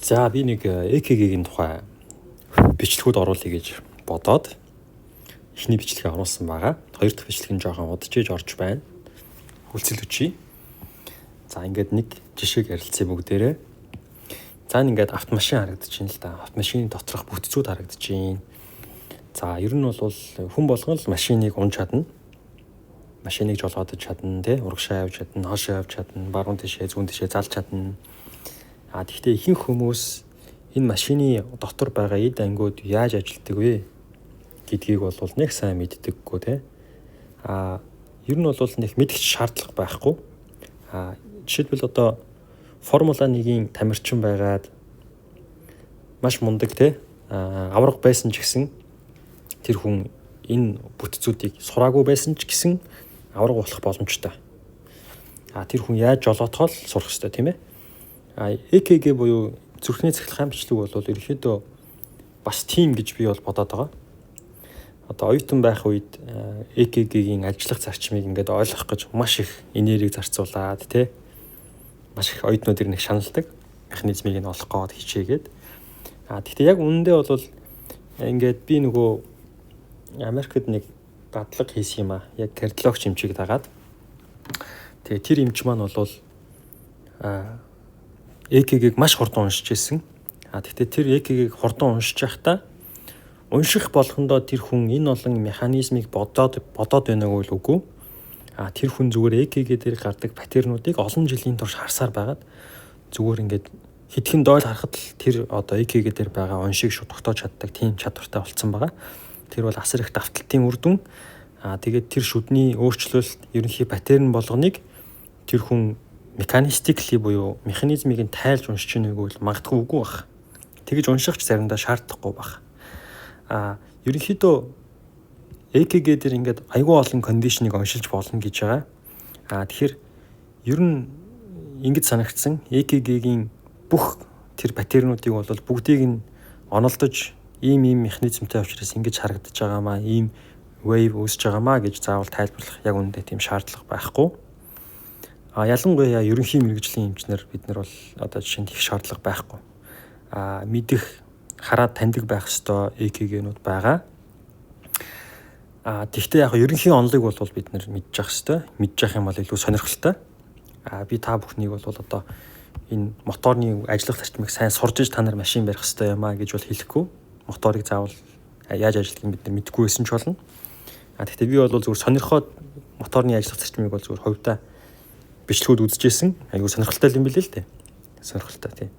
За би нэг EKG-ийн тухай бичлэгүүд оруулъя гэж бодоод эхний бичлэгээ оруулсан байгаа. Хоёр дахь бичлэг нь жоохон удажээж орж байна. Хүлцэл өчий. За ингээд нэг жишээг ярилцъя бүгдээрээ. За ингээд автомашин харагдаж байна л да. Автомашины доторх бүтцүүд харагдаж байна. За ер нь бол хүн болгон л машиныг унж чадна. Машиныг жолоодож чадна, урагшаа явж чадна, хоошоо явж чадна, баруун тишээ, зүүн тишээ залж чадна. Тэгэхдээ ихэнх хүмүүс энэ машины дотор байгаа эд ангиуд яаж ажилладаг вэ гэдгийг бол нэг сайн мэддэггүй те. Ер нь бол нэг мэдгч шаардлага байхгүй. Жишээлбэл одоо Формула 1-ийн тамирчин байгаад маш мундаг те авраг байсан ч гэсэн тэр хүн энэ бүтцүүдийг сураагүй байсан ч гэсэн авраг болох боломжтой. Тэр хүн яаж жолоотгоо сурах ёстой тийм ээ. EKG буюу зүрхний цахилгаан бичлэг бол ерөнхийдөө бас тийм гэж би бол бодоод байгаа. Одоо оюутан байх үед EKG-ийн ажиллах зарчмыг ингээд ойлгох гэж маш их энерги зарцуулаад маш их оюутнууд нэг шаналдаг. Механизмыг нь олох гээд хичээгээд. Гэхдээ яг үнэндээ бол ингээд би нөгөө Америкт нэг дадлага хийсэн юм аа. Яг кардиологч эмчийг дагаад. Тэгээ тэр эмч маань бол EKG-г маш хурдан уншиж ирсэн. Гэхдээ тэр EKG-г хурдан уншиж байхдаа унших болгондоо тэр хүн энэ олон механизмыг бодоод байнааг бол үгүй. Тэр хүн зүгээр EKG дээр гардаг паттернуудыг олон жилийн турш харсаар байгаад зүгээр ингээд хэдхэн дойл харахад л тэр одоо EKG дээр байгаа уншиг шууд тогтоож чаддаг тийм чадвартай болцсон байгаа. Тэр бол асар их давталтын үр дүн. Тэгээд тэр шүдний өөрчлөлт ерөнхий паттерн болгоныг тэр хүн механистикли буюу механизмыг нь тайлж уншиж байгааг бол магадгүй үгүй баг. Тэгэж уншихч заримдаа шаардлагагүй баг. Ерөнхийдөө EKG дээр ингээд аюул олон кондишныг уншилж болно гэж байгаа. Тэгэхээр ер нь ингэж санагдсан EKG-гийн бүх тэр паттернуудыг бол бүгдийг нь онолдож ийм механизмтай учраас ингэж харагдаж байгаамаа, ийм wave үүсэж байгаамаа гэж заавал тайлбарлах яг үүндээ тийм шаардлага байхгүй. Ялангуяа ерөнхий мэргэжлийн эмчнэр бид нар бол одоо жишээнд их шаардлага байхгүй. Мэдэх, хараад таньдаг байх ёстой EKG-нууд байгаа. Тэгвэл яг ерөнхий онолыг бол бид нар мэдчих ёстой. Мэдчих юм бол илүү сонирхолтой. Би та бүхнийг бол одоо энэ моторны ажиллах зарчмыг сайн сурж иж та нар машин барих ёстой юм аа гэж бол хэлэхгүй. Моторыг заавал яаж ажиллахыг бид нар мэдэхгүй байсан ч болно. Тэгвэл би бол зүгээр сонирхоод моторны ажиллах зарчмыг бол зүгээр хувьдаа бичлэгүүд үзчихсэн. Айгуу сонирхолтой юм билээ л дээ. Сонирхолтой тийм.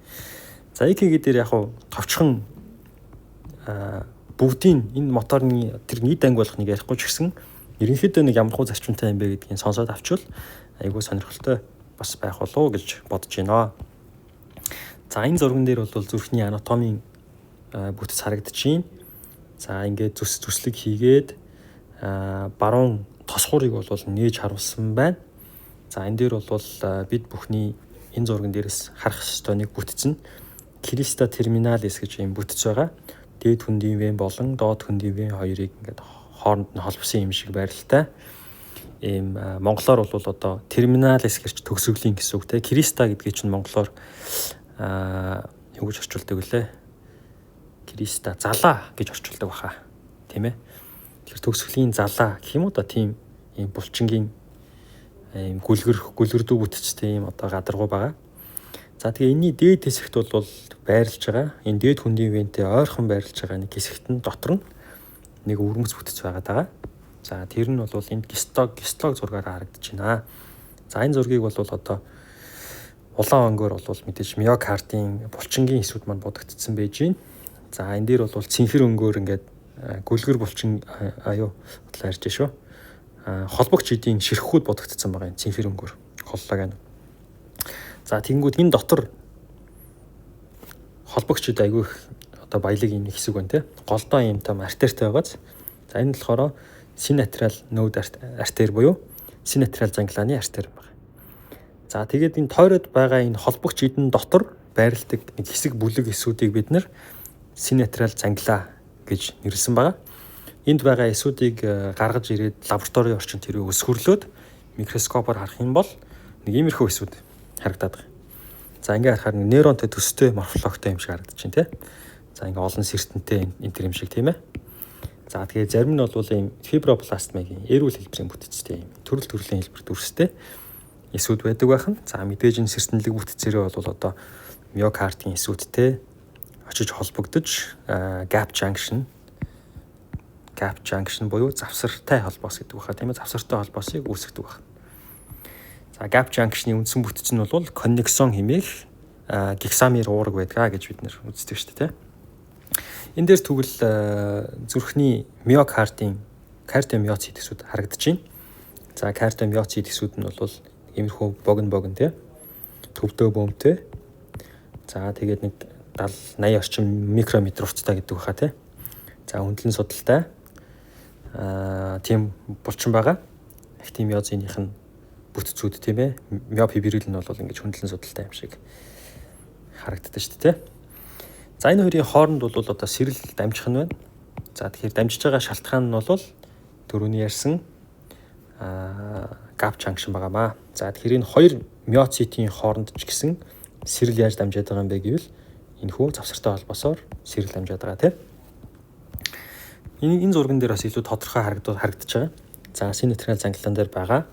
За EKG дээр яг товчхон бүгдийн энэ моторны тэр нийт анги болгохныг ярихгүй ч гэсэн ерөнхийдөө нэг ямар хуу зарчимтай юм бэ гэдгийг сонсоод авчвал айгуу сонирхолтой бас байх болов уу гэж бодож байна. За энэ зурган дээр бол зүрхний анатомийн бүтц харагдаж байна. За ингээд зүслэг хийгээд баруун тосхуурыг бол нээж харуулсан байна. За энэ дээр бол бид бүхний энэ зурган дээрээс харах ёстой нэг бүтц нь Crista terminalis гэж юм бүтц байгаа. Дээд хөндийн вен болон доод хөндийн вен хоёрыг ингээд хооронд нь холбосон юм шиг байралтай. Ийм монголоор бол одоо terminalis гэж төгсгөлийн гэсэн үг те. Crista гэдгийг чинь монголоор юу гэж орчуулдаг вүлээ? Crista залаа гэж орчуулдаг баха. Тийм ээ. Тэр төгсгөлийн залаа гэх юм уу да тийм ийм булчингийн ийм гүлгэрдүү бүтцтэй ийм одоо гадаргуу байгаа. За тэгээ энэний дээд хэсэгт бол байрлаж байгаа. Энэ дээд хөндийн вентэй ойрхон байрлаж байгаа нэг хэсэгт нь дотор нь нэг өвөрмөц бүтц байгаа. За тэр нь бол энд гистог зургаар харагдаж байна. За энэ зургийг бол одоо улаан өнгөөр бол мэдээж миокардын булчингийн хэсгүүд маань будагдсан байж байна. За энэ дээр бол цэнхэр өнгөөр ингээд гүлгэр булчин харж шүү. Холбогч эдийн ширхгүүд бодогдсон байгаа юм цэнхэр өнгөөр холлоо гэнэ. За тэгэнгүүт энэ дотор холбогч эд айгүй их одоо баялаг юм хэсэг байна те. Голдоо юм там артертэй байгааз. За энэ болохоор синатриал нode артер буюу синатриал занглааны артер байна. За тэгээд энэ тойроод байгаа энэ холбогч эдэн дотор байрладаг нэг хэсэг бүлэг эсүүдийг бид нэр синатриал занглаа гэж нэрлсэн байгаа. Энд байгаа эсүүдийг гаргаж ирээд лабораторийн орчинд тэрийг өсгөрлөөд микроскопоор харах юм бол нэг иймэрхүү эсүүд харагдаад байгаа. За ингээд харахаар нейронтой төстэй морфологтой юм шиг харагдаж байна тий. За ингээд олон сертэнтэй энэ төр юм шиг тийм ээ. За тэгээд зарим нь бол ийм фибробластмагийн эрүүл хэлбэрийн бүтцтэй юм төрөл төрлийн хэлбэр дүрстэй эсүүд байдаг байхan. За мэдээж энэ сертэнлэг бүтцээрээ бол одоо миокардын эсүүдтэй очиж холбогдож gap junction буюу завсартай холбоос гэдэг баха тийм ээ. Завсартай холбоосыг үүсгэдэг байна. За gap junction-ы үндсэн бүтц нь бол коннексон хэмээх гексамер уураг байдгаа гэж бид нэр үздэг шүү дээ тийм. Энэ дээр тэгвэл зүрхний миокардын кардиомиоцит эсүүд харагдаж байна. За кардиомиоцит эсүүд нь бол иймэрхүү богино тий. Төвдөө бөмбөтэй. За тэгээд нэг 70-80 орчим микрометр урттай гэдэг баха тий. За хөндлөн судалтай тийм булчин байгаа. Актимиозиных нь бүтцүүд тийм ээ. Миофибрил нь бол ингэж хөндлөн судалтай юм шиг харагддаг шүү дээ тий. За энэ хоёрын хооронд бол одоо сэрэл дамжих нь байна. За тэгэхээр дамжиж байгаа шалтгаан нь бол дөрөвний ярьсан gap junction байгаамаа. За тэгэхээр энэ хоёр миоцитийн хооронд ч гэсэн сэрэл яаж дамжаад байгаа юм бэ гэвэл энэ хүү завсартай холбоосоор сэрэл дамжаад байгаа тийм. Энэ зурган дээр бас илүү тодорхой харагдаж байгаа. За синутрал занглалан дээр байгаа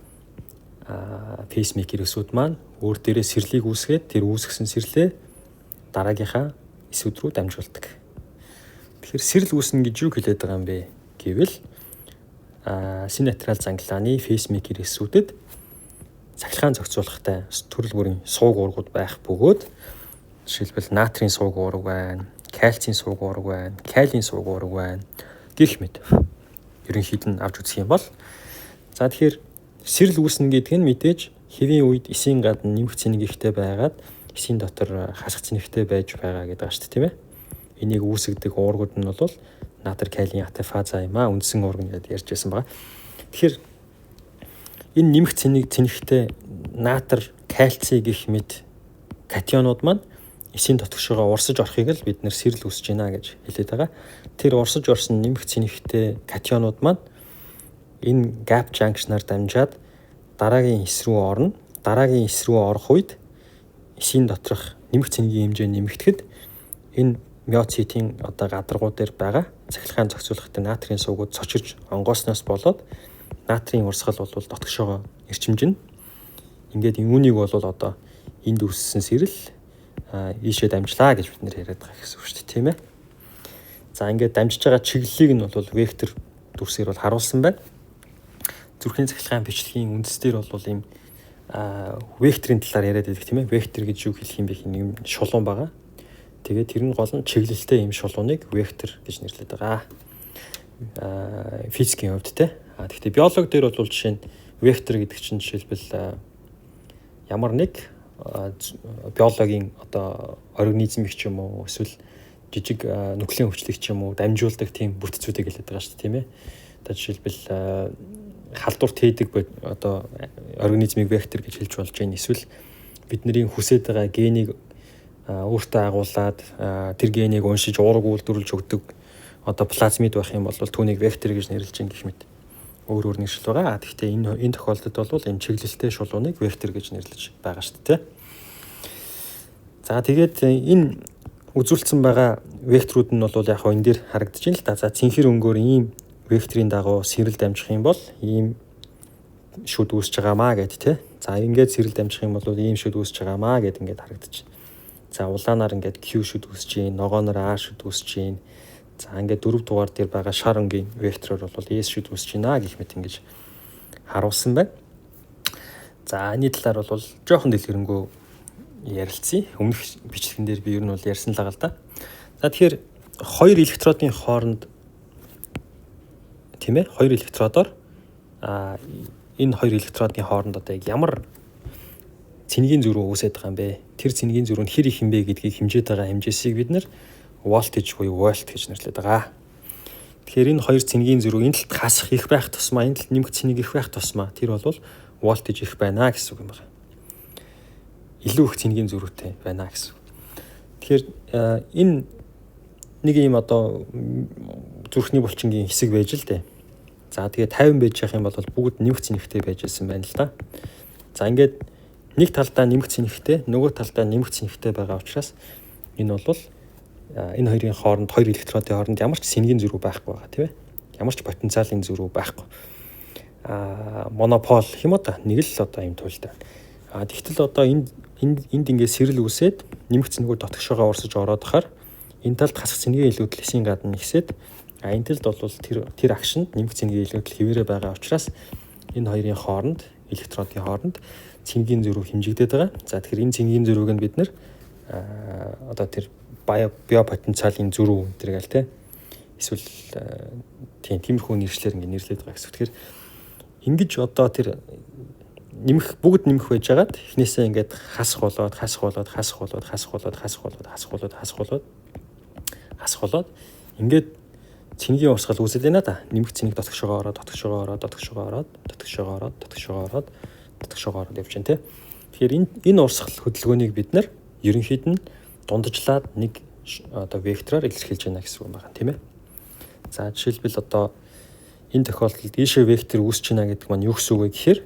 пейсмейкер эсүүд маань өөр дээрээ сэрлийг үүсгээд тэр үүсгэсэн сэрлээ дараагийнхаа эсүүд рүү дамжуулдаг. Тэгэхээр сэрэл үүснэ гэж юу хэлээд байгаа юм бэ гэвэл синутрал занглааны пейсмейкер эсүүдэд цахилгаан зохицуулахтай төрөл бүрийн сууг уургууд байх бөгөөд жишээлбэл натрийн сууг уурга байна, кальцийн сууг уурга байна, калийн сууг уурга байна гэх мэт. Ерөнхийд нь авч үзэх юм бол за тэгэхээр сэрэл үүснэ гэдэг нь мэдээж хэвийн үед эсийн гадна нэмэх цэник ихтэй байгаад эсийн дотор хасах цэнэгтэй байж байгаа гэдэг байна шүү дээ тийм ээ. Энийг үүсгдэг уургууд нь бол натр калийн атефаза юм аа үндсэн уурга гэдээ ярьж байсан байгаа. Тэгэхээр энэ нэмэх цэнэгтэй натр кальций гэх мэт катионууд маань эсийн дотгошоо урсаж орохыг л бид нэр сэрэл үүсэж байна гэж хэлээд байгаа. Тэр урсаж орсон нэмэх цэнэгтэй катионууд маань энэ gap junction-аар дамжаад дараагийн эс рүү орно. Дараагийн эс рүү орох үед эсийн доторх нэмэх цэнигийн хэмжээ нэмэгдэхэд энэ миоцитийн одоо гадаргуу дээр байгаа цахилгаан зохицуулахтай натрийн суугууд цочирж онгоосноос болоод натрийн урсгал бол дотгошоо эрчимжинэ. Ингээд үүнийг бол одоо энд үүссэн сэрэл ийшээ дамжлаа гэж бид нэр яриад байгаа гэсэн үг шүү дээ тийм ээ. За ингээд дамжиж байгаа чиглэлийг нь бол вектор дүрсээр бол харуулсан байна. Зүрхний цахилгаан бичлэгийн үндэс дээр бол ийм векторын талаар яриад байдаг тийм ээ. Вектор гэж юу хэлэх юм бэ гэх юм шулуун байгаа. Тэгээд тэр нь гол нь чиглэлтэй ийм шулууныг вектор гэж нэрлэдэг байгаа. Физикийн хувьд тийм. Тэгэхдээ биологи дээр бол жишээ нь вектор гэдэг чинь жишээлбэл ямар нэг биологийн одоо организмыг ч юм уу эсвэл жижиг нүклийн хөгжлийг ч юм уу дамжуулдаг тийм бүтцүүдийг хэлээд байгаа шүү дээ тийм ээ. Одоо жишээлбэл халдварт хийдэг одоо организмыг вектор гэж хэлж болж байна. Эсвэл бидний хүсэж байгаа генийг өөртөө агуулад тэр генийг уншиж уурга үйлдвэрлэж өгдөг одоо плазмид байх юм бол түүнийг вектор гэж нэрлэж ин гэх мэт өөр өөр нэршил байгаа. Тэгэхдээ энэ тохиолдолд бол энэ чиглэлтэй шулууныг вектор гэж нэрлэж байгаа шүү дээ. За тэгээд энэ үзүүлсэн байгаа векторууд нь бол яг энэ дээр харагдаж байна л да. За цэнхэр өнгөөр ийм векторын дагуу сэрэл дамжих юм бол ийм шүд үүсэж байгаамаа гэд тэ. За ингээд сэрэл дамжих юм бол ийм шүд үүсэж байгаамаа гэд ингээд харагдаж байна. За улаанаар ингээд Q шүд үүсэж байна, ногооноор A шүд үүсэж байна. За ингээд 4 дугаар дээр байгаа шар өнгийн вектороор бол S шүд үүсэж байна гэх мэт ингэж харуулсан байна. За энэ талаар бол жоохон дэлгэрэнгүй ярилцъя. Өмнөх бичлэгэн дээр би ер нь бол ярьсан л байгаа л да. За тэгэхээр хоёр электродын хооронд тийм ээ хоёр электродоор энэ хоёр электродын хооронд одоо ямар цэнгийн зөрүү үүсээд байгаа юм бэ? Тэр цэнгийн зөрүү нь хэр их юм бэ гэдгийг хэмжээд байгаа хэмжээсийг бид нэр волтаж буюу вольт гэж нэрлэдэг байгаа. Тэгэхээр энэ хоёр цэнгийн зөрүү энэ талд хасах их байх тусмаа энэ талд нэмэх цэнийг их байх тусмаа тэр бол волтаж их байна гэсэн үг юм байна. Илүү их цэнгийн зөрүүтэй байна гэсэн. Тэгэхээр энэ нэг юм одоо зүрхний булчингийн хэсэг байж л дээ. За тэгээд 50 байж явах юм бол бүгд нэмэх цэнэгтэй байж байсан байна л да. За ингээд нэг талдаа нэмэх цэнэгтэй, нөгөө талдаа нэмэх цэнэгтэй байгаа учраас энэ бол энэ хоёрын хооронд, хоёр электродын хооронд ямар ч сэнгийн зөрүү байхгүй байгаа тийм ээ. Ямар ч потенциалын зөрүү байхгүй. Монопол хэм одоо нэг л одоо юм туйлда. Тэгтэл одоо энд ингээд сэрэл үсээд нэмэх цэнэгүүд дотгошоогоо урсаж ороод хахаар энэ талд хасах цэнгийн илүүдэл эсийн гадна ихсээд энэ талд бол тэр агшинд нэмэх цэнгийн илүүдэл хэвээрээ байгаа учраас энэ хоёрын хооронд, электродын хооронд цэнгийн зөрүү хэмжигдээд байгаа. За тэгэхээр энэ цэнгийн зөрүүг нь бид нэр одоо тэр биопотенциалын зөрүү гэдэг л тийм эсвэл тиймэрхүү нэршлэр ингэ нэрлэдэг байгаа гэсэн. Тэгэхээр ингэж одоо тэр бүгд нэмэх байж байгаад эхнээсээ ингээд хасах болоод ингээд цэнгийн урсгал үүсэж байна да. Нэмэх цэнийг дотгошоогоо ороод явж байна тийм. Тэгэхээр энэ урсгал хөдөлгөөнийг бид нар ерөнхийд нь дундажлаад нэг одоо вектороор илэрхийлж байна гэсэн үг байна тийм ээ. За жишээлбэл одоо энэ тохиолдолд ийшээ вектор үүсэж байна гэдэг маань юу гэсэн үг вэ гэхээр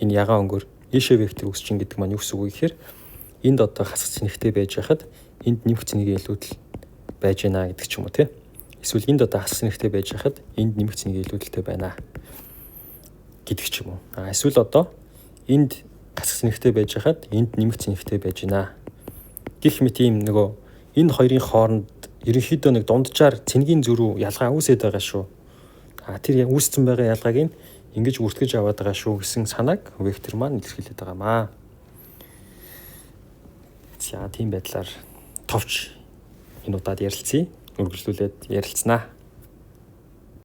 энэ ягаан өнгөөр ийшээ вектор үүсэж байна гэдэг маань юу гэсэн үг вэ гэхээр энд одоо хасах цэнэгтэй байж хахад энд нэмэх цэнгийн илүүдэл байж байна гэдэг ч юм уу тийм. Эсвэл энд одоо хасах цэнэгтэй байж хахад энд нэмэх цэнгийн илүүдэлтэй байна гэдэг ч юм уу. Эсвэл одоо энд хасах цэнэгтэй байж хахад энд нэмэх цэнэгтэй байж байна. Гэх мэт ийм нөгөө энэ хоёрын хооронд ерөнхийдөө нэг дунджаар цэнгийн зөрүү ялгаа үүсээд байгаа шүү. Тэр үүссэн байгаа ялгааг ингэж бүртгэж аваад байгаа шүү гэсэн санааг вектор маань илэрхийлээд байгаамаа. За тийм байдлаар товч энэ удаад ярилцъя. Үргэлжлүүлээд ярилцсанаа.